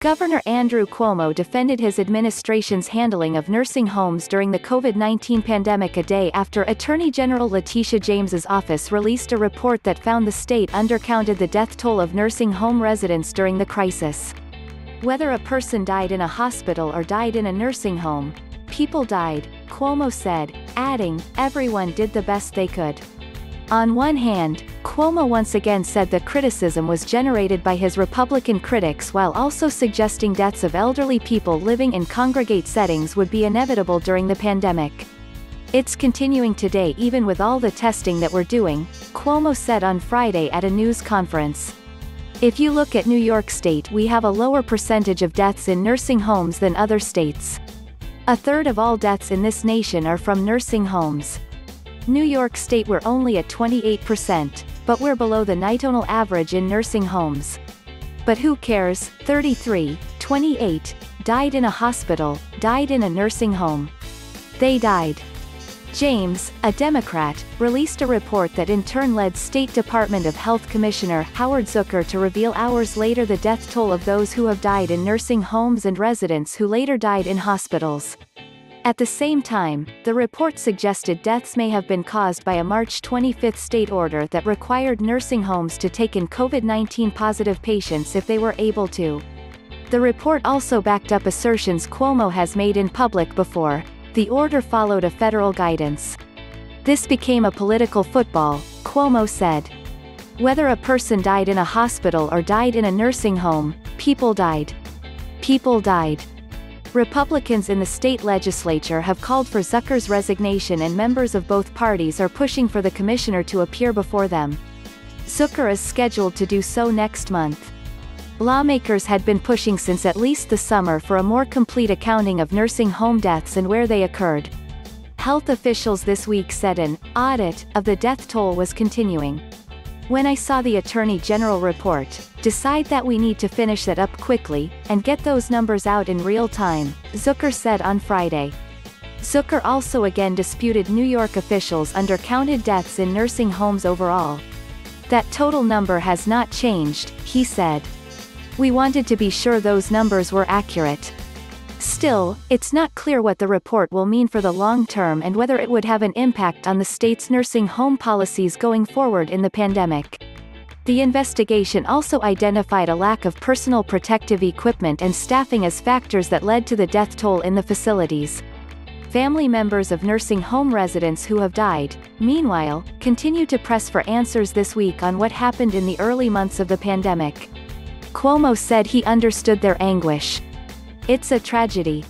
Governor Andrew Cuomo defended his administration's handling of nursing homes during the COVID-19 pandemic a day after Attorney General Letitia James's office released a report that found the state undercounted the death toll of nursing home residents during the crisis. Whether a person died in a hospital or died in a nursing home, people died, Cuomo said, adding, everyone did the best they could. On one hand, Cuomo once again said the criticism was generated by his Republican critics while also suggesting deaths of elderly people living in congregate settings would be inevitable during the pandemic. It's continuing today even with all the testing that we're doing, Cuomo said on Friday at a news conference. If you look at New York State, we have a lower percentage of deaths in nursing homes than other states. A third of all deaths in this nation are from nursing homes. New York State we're only at 28%, but we're below the national average in nursing homes. But who cares, 33, 28, died in a hospital, died in a nursing home. They died. James, a Democrat, released a report that in turn led State Department of Health Commissioner Howard Zucker to reveal hours later the death toll of those who have died in nursing homes and residents who later died in hospitals. At the same time, the report suggested deaths may have been caused by a March 25 state order that required nursing homes to take in COVID-19 positive patients if they were able to. The report also backed up assertions Cuomo has made in public before. The order followed a federal guidance. This became a political football, Cuomo said. Whether a person died in a hospital or died in a nursing home, people died. People died. Republicans in the state legislature have called for Zucker's resignation and members of both parties are pushing for the commissioner to appear before them. Zucker is scheduled to do so next month. Lawmakers had been pushing since at least the summer for a more complete accounting of nursing home deaths and where they occurred. Health officials this week said an audit of the death toll was continuing. When I saw the Attorney General report, decide that we need to finish that up quickly, and get those numbers out in real time, Zucker said on Friday. Zucker also again disputed New York officials undercounted deaths in nursing homes overall. That total number has not changed, he said. We wanted to be sure those numbers were accurate. Still, it's not clear what the report will mean for the long term and whether it would have an impact on the state's nursing home policies going forward in the pandemic. The investigation also identified a lack of personal protective equipment and staffing as factors that led to the death toll in the facilities. Family members of nursing home residents who have died, meanwhile, continue to press for answers this week on what happened in the early months of the pandemic. Cuomo said he understood their anguish. It's a tragedy.